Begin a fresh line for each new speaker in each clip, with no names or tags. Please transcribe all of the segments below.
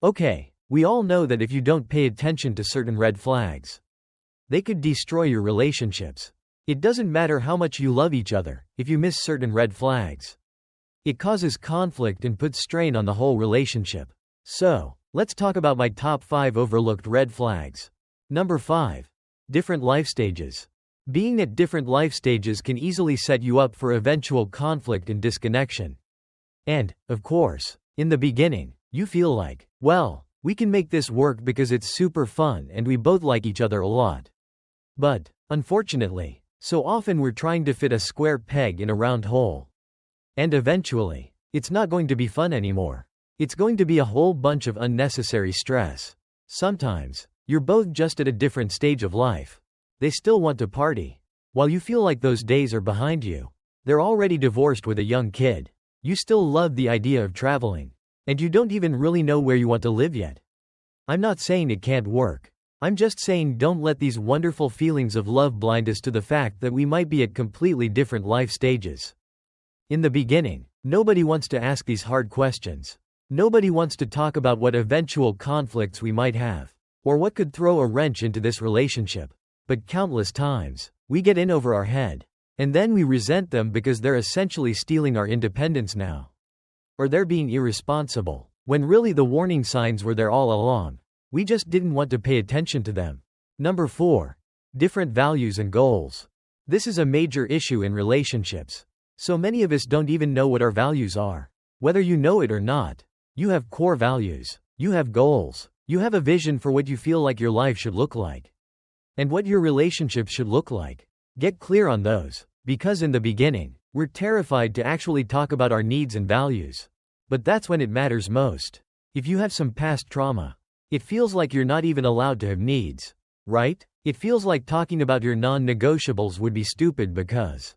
Okay, we all know that if you don't pay attention to certain red flags, they could destroy your relationships. It doesn't matter how much you love each other, if you miss certain red flags. It causes conflict and puts strain on the whole relationship. So, let's talk about my top 5 overlooked red flags. Number 5. Different life stages. Being at different life stages can easily set you up for eventual conflict and disconnection. And, of course, in the beginning, you feel like, well, we can make this work because it's super fun and we both like each other a lot. But, unfortunately, so often we're trying to fit a square peg in a round hole. And eventually, it's not going to be fun anymore. It's going to be a whole bunch of unnecessary stress. Sometimes, you're both just at a different stage of life. They still want to party. While you feel like those days are behind you, they're already divorced with a young kid. You still love the idea of traveling. And you don't even really know where you want to live yet. I'm not saying it can't work. I'm just saying don't let these wonderful feelings of love blind us to the fact that we might be at completely different life stages. In the beginning, nobody wants to ask these hard questions. Nobody wants to talk about what eventual conflicts we might have, or what could throw a wrench into this relationship. But countless times, we get in over our head, and then we resent them because they're essentially stealing our independence now. Or they're being irresponsible, when really the warning signs were there all along. We just didn't want to pay attention to them. Number 4. Different values and goals. This is a major issue in relationships. So many of us don't even know what our values are. Whether you know it or not, you have core values, you have goals, you have a vision for what you feel like your life should look like, and what your relationship should look like. Get clear on those, because in the beginning, we're terrified to actually talk about our needs and values. But that's when it matters most. If you have some past trauma, it feels like you're not even allowed to have needs, right? It feels like talking about your non-negotiables would be stupid because,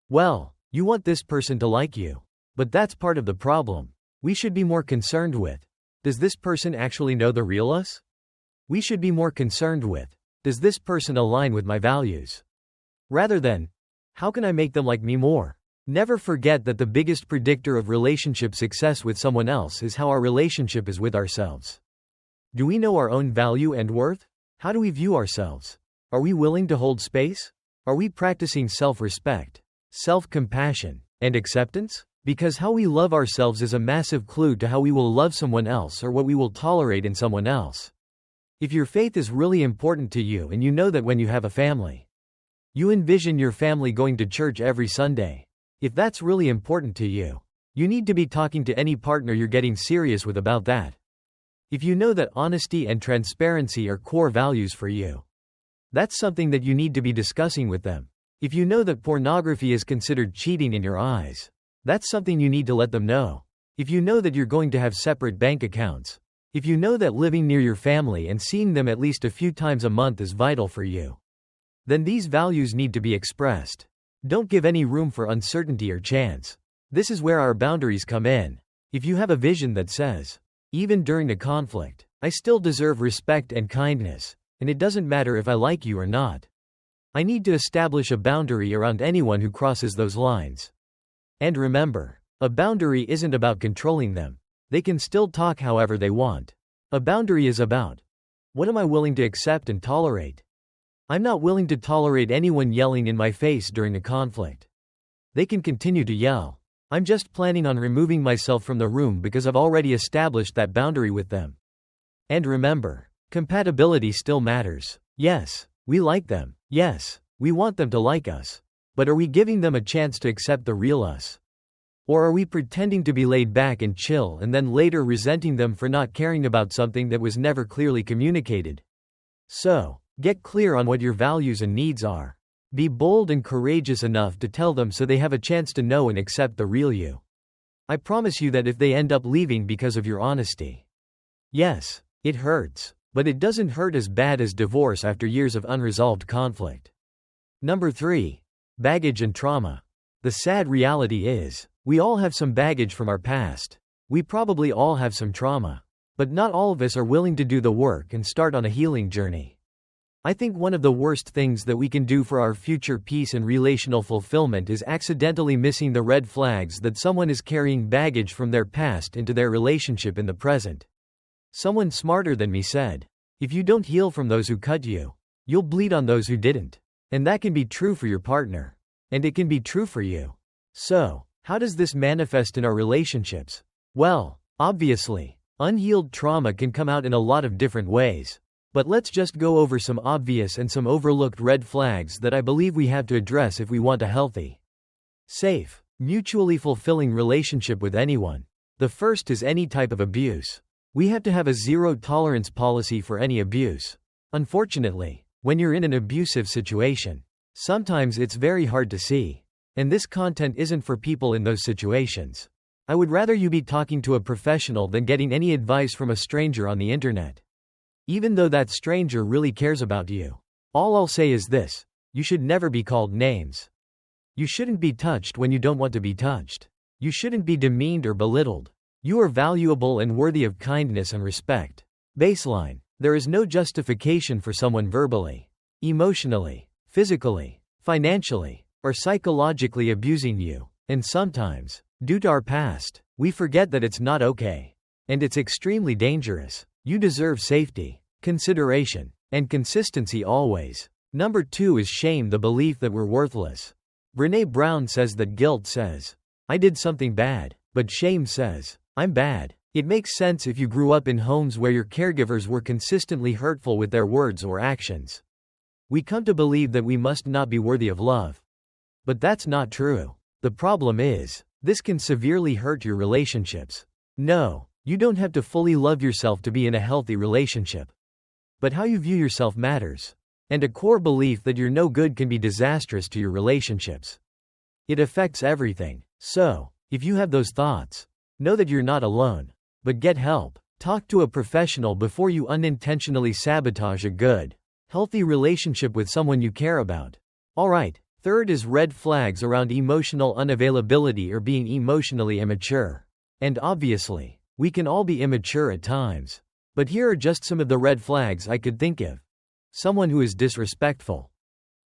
well, you want this person to like you. But that's part of the problem. We should be more concerned with, does this person actually know the real us? We should be more concerned with, does this person align with my values? Rather than, how can I make them like me more? Never forget that the biggest predictor of relationship success with someone else is how our relationship is with ourselves. Do we know our own value and worth? How do we view ourselves? Are we willing to hold space? Are we practicing self-respect, self-compassion, and acceptance? Because how we love ourselves is a massive clue to how we will love someone else or what we will tolerate in someone else. If your faith is really important to you and you know that when you have a family, you envision your family going to church every Sunday. If that's really important to you, you need to be talking to any partner you're getting serious with about that. If you know that honesty and transparency are core values for you, that's something that you need to be discussing with them. If you know that pornography is considered cheating in your eyes, that's something you need to let them know. If you know that you're going to have separate bank accounts, if you know that living near your family and seeing them at least a few times a month is vital for you, then these values need to be expressed. Don't give any room for uncertainty or chance. This is where our boundaries come in. If you have a vision that says, even during a conflict, I still deserve respect and kindness, and it doesn't matter if I like you or not, I need to establish a boundary around anyone who crosses those lines. And remember, a boundary isn't about controlling them. They can still talk however they want. A boundary is about, what am I willing to accept and tolerate? I'm not willing to tolerate anyone yelling in my face during a conflict. They can continue to yell. I'm just planning on removing myself from the room because I've already established that boundary with them. And remember, compatibility still matters. Yes, we like them. Yes, we want them to like us. But are we giving them a chance to accept the real us? Or are we pretending to be laid back and chill and then later resenting them for not caring about something that was never clearly communicated? So, get clear on what your values and needs are. Be bold and courageous enough to tell them so they have a chance to know and accept the real you. I promise you that if they end up leaving because of your honesty, yes, it hurts, but it doesn't hurt as bad as divorce after years of unresolved conflict. Number 3. Baggage and trauma. The sad reality is, we all have some baggage from our past. We probably all have some trauma. But not all of us are willing to do the work and start on a healing journey. I think one of the worst things that we can do for our future peace and relational fulfillment is accidentally missing the red flags that someone is carrying baggage from their past into their relationship in the present. Someone smarter than me said, if you don't heal from those who cut you, you'll bleed on those who didn't. And that can be true for your partner. And it can be true for you. So, how does this manifest in our relationships? Well, obviously, unhealed trauma can come out in a lot of different ways. But let's just go over some obvious and some overlooked red flags that I believe we have to address if we want a healthy, safe, mutually fulfilling relationship with anyone. The first is any type of abuse. We have to have a zero-tolerance policy for any abuse. Unfortunately, when you're in an abusive situation, sometimes it's very hard to see. And this content isn't for people in those situations. I would rather you be talking to a professional than getting any advice from a stranger on the internet. Even though that stranger really cares about you. All I'll say is this: you should never be called names. You shouldn't be touched when you don't want to be touched. You shouldn't be demeaned or belittled. You are valuable and worthy of kindness and respect. Baseline: there is no justification for someone verbally, emotionally, physically, financially, or psychologically abusing you. And sometimes, due to our past, we forget that it's not okay. And it's extremely dangerous. You deserve safety, consideration, and consistency always. Number 2 is shame, the belief that we're worthless. Brené Brown says that guilt says, I did something bad, but shame says, I'm bad. It makes sense if you grew up in homes where your caregivers were consistently hurtful with their words or actions. We come to believe that we must not be worthy of love. But that's not true. The problem is, this can severely hurt your relationships. No, you don't have to fully love yourself to be in a healthy relationship. But how you view yourself matters. And a core belief that you're no good can be disastrous to your relationships. It affects everything. So, if you have those thoughts, know that you're not alone. But get help. Talk to a professional before you unintentionally sabotage a good, healthy relationship with someone you care about. Alright, third is red flags around emotional unavailability or being emotionally immature. And obviously, we can all be immature at times. But here are just some of the red flags I could think of. Someone who is disrespectful,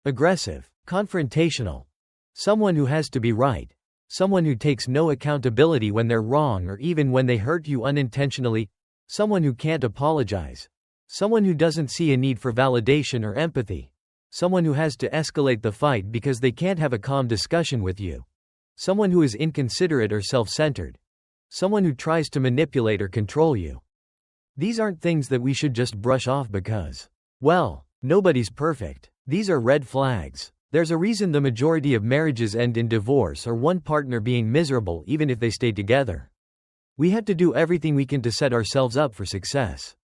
aggressive, confrontational, someone who has to be right, someone who takes no accountability when they're wrong or even when they hurt you unintentionally, someone who can't apologize, someone who doesn't see a need for validation or empathy, someone who has to escalate the fight because they can't have a calm discussion with you, someone who is inconsiderate or self-centered, someone who tries to manipulate or control you. These aren't things that we should just brush off because, well, nobody's perfect. These are red flags. There's a reason the majority of marriages end in divorce or one partner being miserable even if they stay together. We have to do everything we can to set ourselves up for success.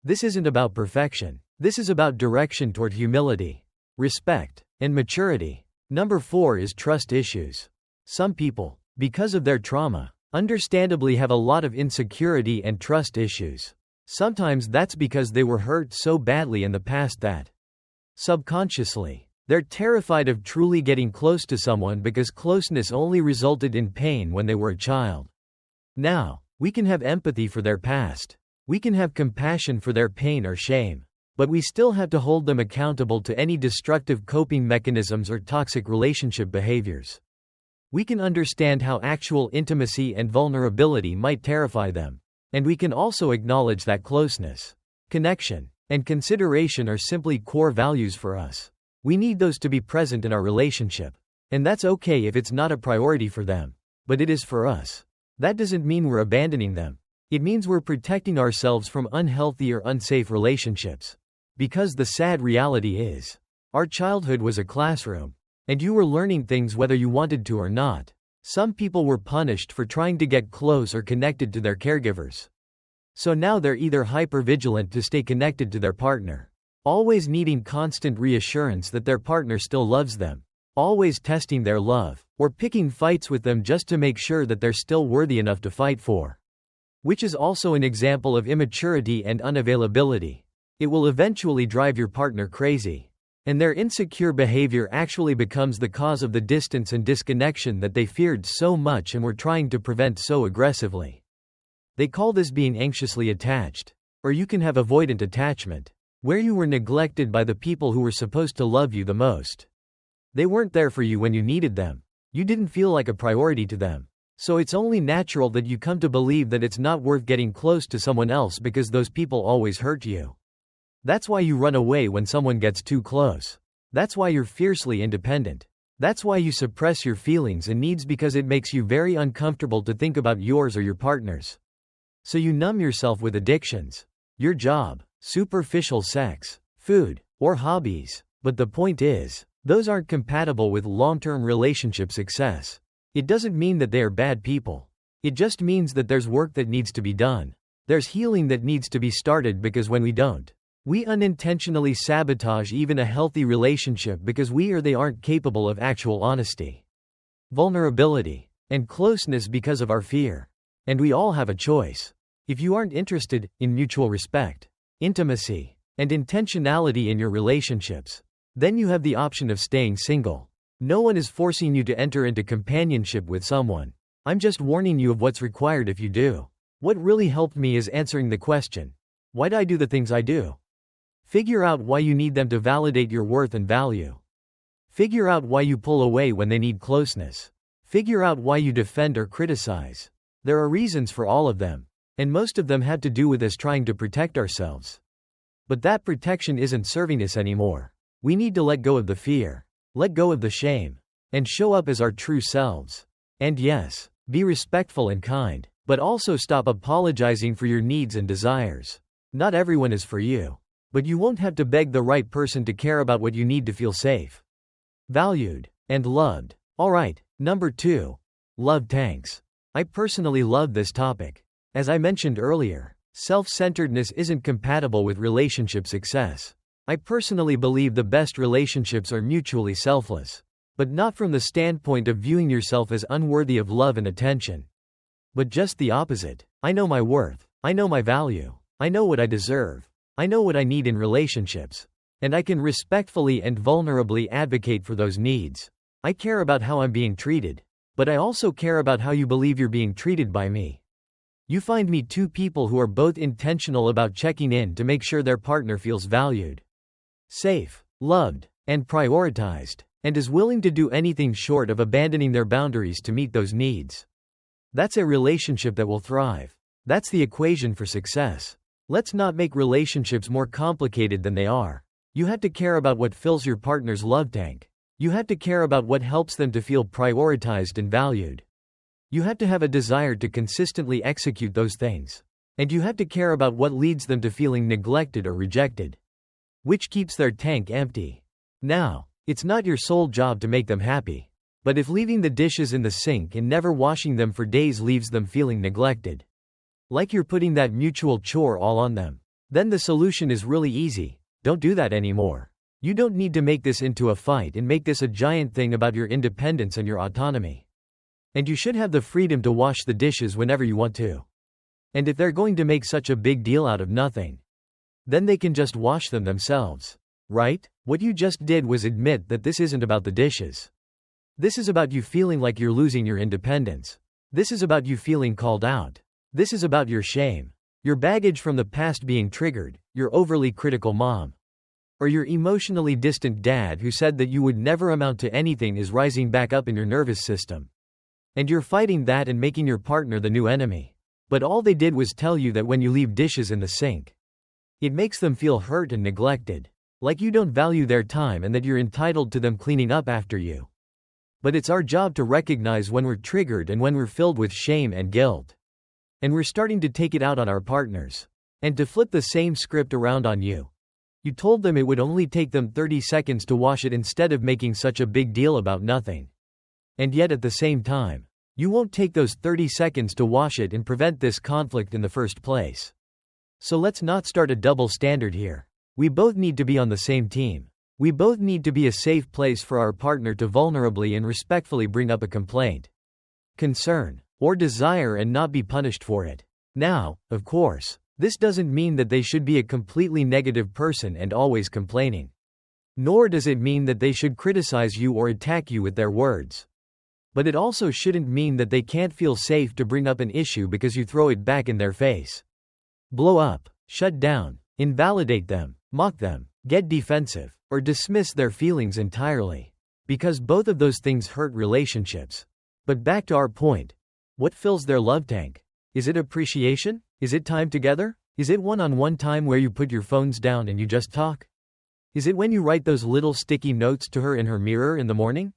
This isn't about perfection. This is about direction toward humility, respect, and maturity. Number 4 is trust issues. Some people, because of their trauma, understandably have a lot of insecurity and trust issues. Sometimes that's because they were hurt so badly in the past that, subconsciously, they're terrified of truly getting close to someone because closeness only resulted in pain when they were a child. Now, we can have empathy for their past. We can have compassion for their pain or shame. But we still have to hold them accountable to any destructive coping mechanisms or toxic relationship behaviors. We can understand how actual intimacy and vulnerability might terrify them. And we can also acknowledge that closeness, connection, and consideration are simply core values for us. We need those to be present in our relationship. And that's okay if it's not a priority for them. But it is for us. That doesn't mean we're abandoning them. It means we're protecting ourselves from unhealthy or unsafe relationships. Because the sad reality is, our childhood was a classroom. And you were learning things whether you wanted to or not. Some people were punished for trying to get close or connected to their caregivers. So now they're either hypervigilant to stay connected to their partner, always needing constant reassurance that their partner still loves them, always testing their love, or picking fights with them just to make sure that they're still worthy enough to fight for. Which is also an example of immaturity and unavailability. It will eventually drive your partner crazy. And their insecure behavior actually becomes the cause of the distance and disconnection that they feared so much and were trying to prevent so aggressively. They call this being anxiously attached. Or you can have avoidant attachment, where you were neglected by the people who were supposed to love you the most. They weren't there for you when you needed them. You didn't feel like a priority to them. So it's only natural that you come to believe that it's not worth getting close to someone else because those people always hurt you. That's why you run away when someone gets too close. That's why you're fiercely independent. That's why you suppress your feelings and needs because it makes you very uncomfortable to think about yours or your partner's. So you numb yourself with addictions. Your job, superficial sex, food, or hobbies. But the point is, those aren't compatible with long-term relationship success. It doesn't mean that they are bad people. It just means that there's work that needs to be done. There's healing that needs to be started because when we don't, we unintentionally sabotage even a healthy relationship because we or they aren't capable of actual honesty, vulnerability, and closeness because of our fear. And we all have a choice. If you aren't interested in mutual respect, intimacy, and intentionality in your relationships, then you have the option of staying single. No one is forcing you to enter into companionship with someone. I'm just warning you of what's required if you do. What really helped me is answering the question, why do I do the things I do? Figure out why you need them to validate your worth and value. Figure out why you pull away when they need closeness. Figure out why you defend or criticize. There are reasons for all of them, and most of them have to do with us trying to protect ourselves. But that protection isn't serving us anymore. We need to let go of the fear, let go of the shame, and show up as our true selves. And yes, be respectful and kind, but also stop apologizing for your needs and desires. Not everyone is for you. But you won't have to beg the right person to care about what you need to feel safe, valued, and loved. Alright, number 2. Love tanks. I personally love this topic. As I mentioned earlier, self-centeredness isn't compatible with relationship success. I personally believe the best relationships are mutually selfless. But not from the standpoint of viewing yourself as unworthy of love and attention. But just the opposite. I know my worth. I know my value. I know what I deserve. I know what I need in relationships. And I can respectfully and vulnerably advocate for those needs. I care about how I'm being treated. But I also care about how you believe you're being treated by me. You find me two people who are both intentional about checking in to make sure their partner feels valued, safe, loved, and prioritized, and is willing to do anything short of abandoning their boundaries to meet those needs. That's a relationship that will thrive. That's the equation for success. Let's not make relationships more complicated than they are. You have to care about what fills your partner's love tank. You have to care about what helps them to feel prioritized and valued. You have to have a desire to consistently execute those things. And you have to care about what leads them to feeling neglected or rejected, which keeps their tank empty. Now, it's not your sole job to make them happy. But if leaving the dishes in the sink and never washing them for days leaves them feeling neglected, like you're putting that mutual chore all on them, then the solution is really easy. Don't do that anymore. You don't need to make this into a fight and make this a giant thing about your independence and your autonomy. And you should have the freedom to wash the dishes whenever you want to. And if they're going to make such a big deal out of nothing, then they can just wash them themselves. Right? What you just did was admit that this isn't about the dishes. This is about you feeling like you're losing your independence. This is about you feeling called out. This is about your shame, your baggage from the past being triggered, your overly critical mom, or your emotionally distant dad who said that you would never amount to anything is rising back up in your nervous system. And you're fighting that and making your partner the new enemy. But all they did was tell you that when you leave dishes in the sink, it makes them feel hurt and neglected, like you don't value their time and that you're entitled to them cleaning up after you. But it's our job to recognize when we're triggered and when we're filled with shame and guilt. And we're starting to take it out on our partners. And to flip the same script around on you. You told them it would only take them 30 seconds to wash it instead of making such a big deal about nothing. And yet at the same time, you won't take those 30 seconds to wash it and prevent this conflict in the first place. So let's not start a double standard here. We both need to be on the same team. We both need to be a safe place for our partner to vulnerably and respectfully bring up a complaint, concern, or desire and not be punished for it. Now, of course, this doesn't mean that they should be a completely negative person and always complaining. Nor does it mean that they should criticize you or attack you with their words. But it also shouldn't mean that they can't feel safe to bring up an issue because you throw it back in their face. Blow up, shut down, invalidate them, mock them, get defensive, or dismiss their feelings entirely. Because both of those things hurt relationships. But back to our point. What fills their love tank? Is it appreciation? Is it time together? Is it one-on-one time where you put your phones down and you just talk? Is it when you write those little sticky notes to her in her mirror in the morning?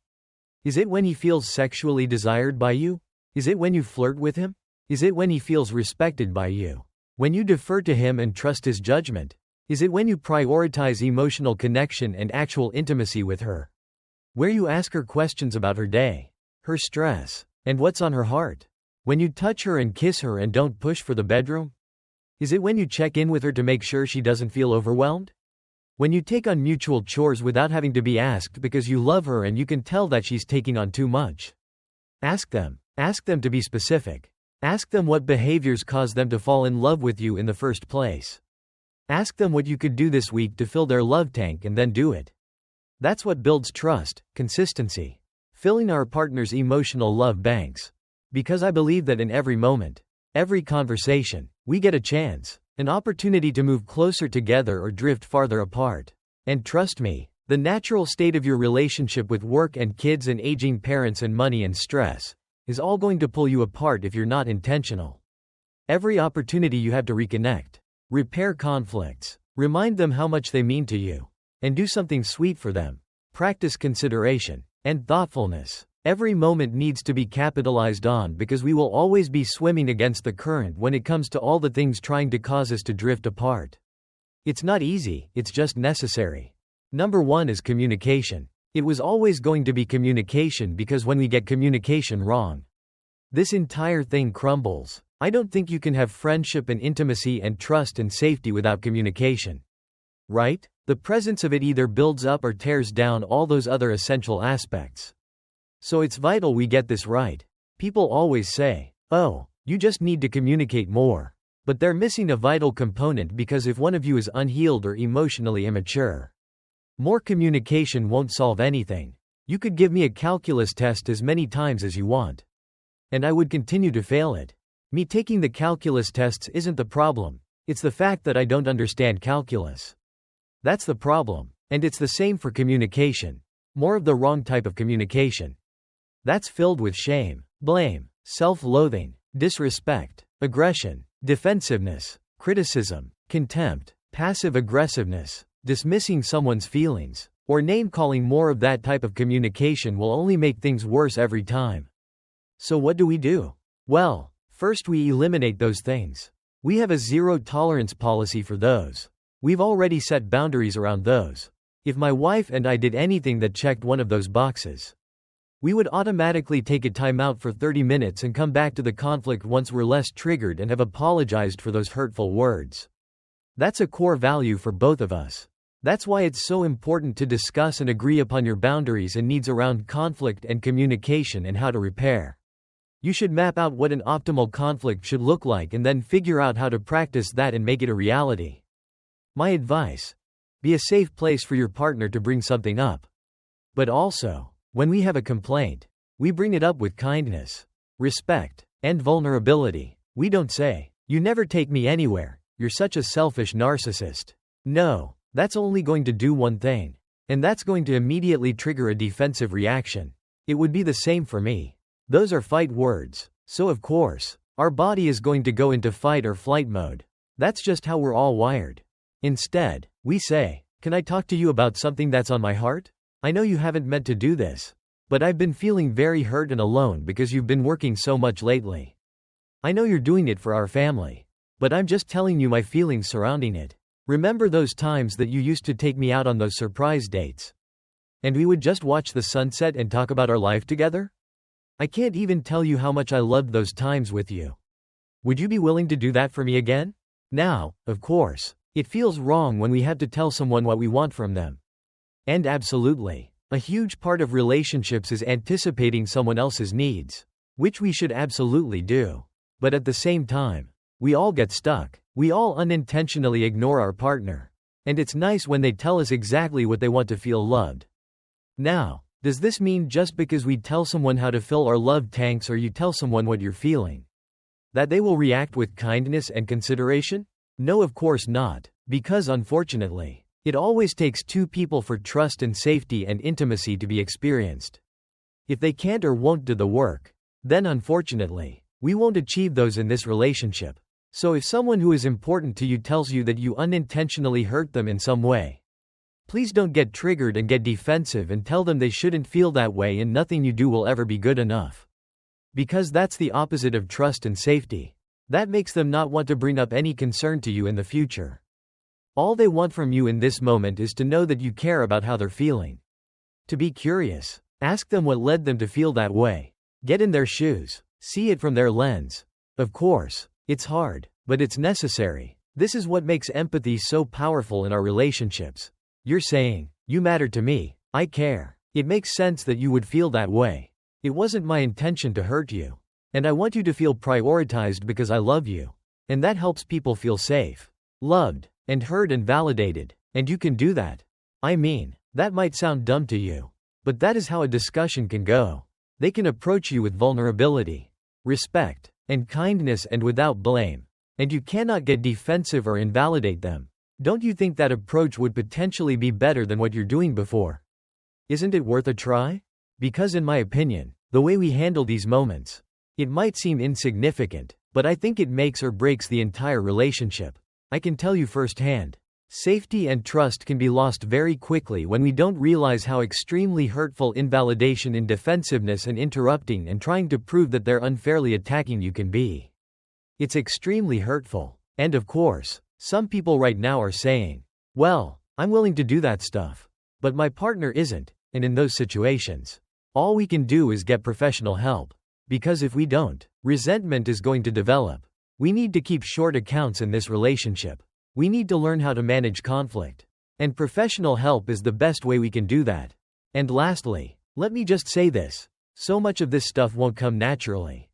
Is it when he feels sexually desired by you? Is it when you flirt with him? Is it when he feels respected by you? When you defer to him and trust his judgment? Is it when you prioritize emotional connection and actual intimacy with her? Where you ask her questions about her day, her stress, and what's on her heart? When you touch her and kiss her and don't push for the bedroom? Is it when you check in with her to make sure she doesn't feel overwhelmed? When you take on mutual chores without having to be asked because you love her and you can tell that she's taking on too much? Ask them. Ask them to be specific. Ask them what behaviors cause them to fall in love with you in the first place. Ask them what you could do this week to fill their love tank and then do it. That's what builds trust, consistency. Filling our partner's emotional love banks. Because I believe that in every moment, every conversation, we get a chance, an opportunity to move closer together or drift farther apart. And trust me, the natural state of your relationship with work and kids and aging parents and money and stress is all going to pull you apart if you're not intentional. Every opportunity you have to reconnect, repair conflicts, remind them how much they mean to you, and do something sweet for them. Practice consideration and thoughtfulness. Every moment needs to be capitalized on because we will always be swimming against the current when it comes to all the things trying to cause us to drift apart. It's not easy, it's just necessary. Number 1 is communication. It was always going to be communication because when we get communication wrong, this entire thing crumbles. I don't think you can have friendship and intimacy and trust and safety without communication. Right? The presence of it either builds up or tears down all those other essential aspects. So it's vital we get this right. People always say, "Oh, you just need to communicate more." But they're missing a vital component because if one of you is unhealed or emotionally immature, more communication won't solve anything. You could give me a calculus test as many times as you want, and I would continue to fail it. Me taking the calculus tests isn't the problem, it's the fact that I don't understand calculus. That's the problem, and it's the same for communication. More of the wrong type of communication. That's filled with shame, blame, self-loathing, disrespect, aggression, defensiveness, criticism, contempt, passive-aggressiveness, dismissing someone's feelings, or name-calling. More of that type of communication will only make things worse every time. So what do we do? Well, first we eliminate those things. We have a zero-tolerance policy for those. We've already set boundaries around those. If my wife and I did anything that checked one of those boxes, we would automatically take a timeout for 30 minutes and come back to the conflict once we're less triggered and have apologized for those hurtful words. That's a core value for both of us. That's why it's so important to discuss and agree upon your boundaries and needs around conflict and communication and how to repair. You should map out what an optimal conflict should look like and then figure out how to practice that and make it a reality. My advice: be a safe place for your partner to bring something up. But also, when we have a complaint, we bring it up with kindness, respect, and vulnerability. We don't say, "You never take me anywhere, you're such a selfish narcissist." No, that's only going to do one thing, and that's going to immediately trigger a defensive reaction. It would be the same for me. Those are fight words, so of course, our body is going to go into fight or flight mode. That's just how we're all wired. Instead, we say, "Can I talk to you about something that's on my heart? I know you haven't meant to do this, but I've been feeling very hurt and alone because you've been working so much lately. I know you're doing it for our family, but I'm just telling you my feelings surrounding it. Remember those times that you used to take me out on those surprise dates? And we would just watch the sunset and talk about our life together? I can't even tell you how much I loved those times with you. Would you be willing to do that for me again?" Now, of course, it feels wrong when we have to tell someone what we want from them. And absolutely, a huge part of relationships is anticipating someone else's needs, which we should absolutely do. But at the same time, we all get stuck. We all unintentionally ignore our partner. And it's nice when they tell us exactly what they want to feel loved. Now, does this mean just because we tell someone how to fill our love tanks or you tell someone what you're feeling, that they will react with kindness and consideration? No, of course not, because unfortunately, it always takes two people for trust and safety and intimacy to be experienced. If they can't or won't do the work, then unfortunately, We won't achieve those in this relationship. So if someone who is important to you tells you that you unintentionally hurt them in some way, please don't get triggered and get defensive and tell them they shouldn't feel that way and nothing you do will ever be good enough. Because that's the opposite of trust and safety. That makes them not want to bring up any concern to you in the future. All they want from you in this moment is to know that you care about how they're feeling. To be curious. Ask them what led them to feel that way. Get in their shoes. See it from their lens. Of course, it's hard, but it's necessary. This is what makes empathy so powerful in our relationships. You're saying, "You matter to me. I care. It makes sense that you would feel that way. It wasn't my intention to hurt you. And I want you to feel prioritized because I love you." And that helps people feel safe, loved, and heard and validated. And you can do that. I mean, that might sound dumb to you, but that is how a discussion can go. They can approach you with vulnerability, respect, and kindness and without blame. And you cannot get defensive or invalidate them. Don't you think that approach would potentially be better than what you're doing before? Isn't it worth a try? Because in my opinion, the way we handle these moments, it might seem insignificant, but I think it makes or breaks the entire relationship. I can tell you firsthand. Safety and trust can be lost very quickly when we don't realize how extremely hurtful invalidation in defensiveness and interrupting and trying to prove that they're unfairly attacking you can be. It's extremely hurtful. And of course, some people right now are saying, "Well, I'm willing to do that stuff, but my partner isn't," and in those situations, all we can do is get professional help. Because if we don't, resentment is going to develop. We need to keep short accounts in this relationship. We need to learn how to manage conflict. And professional help is the best way we can do that. And lastly, let me just say this. So much of this stuff won't come naturally.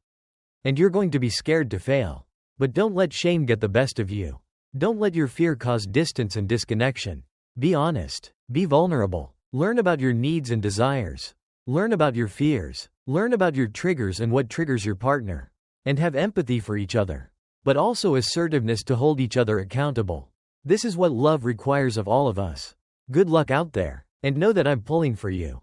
And you're going to be scared to fail. But don't let shame get the best of you. Don't let your fear cause distance and disconnection. Be honest. Be vulnerable. Learn about your needs and desires. Learn about your fears. Learn about your triggers and what triggers your partner. And have empathy for each other. But also assertiveness to hold each other accountable. This is what love requires of all of us. Good luck out there. And know that I'm pulling for you.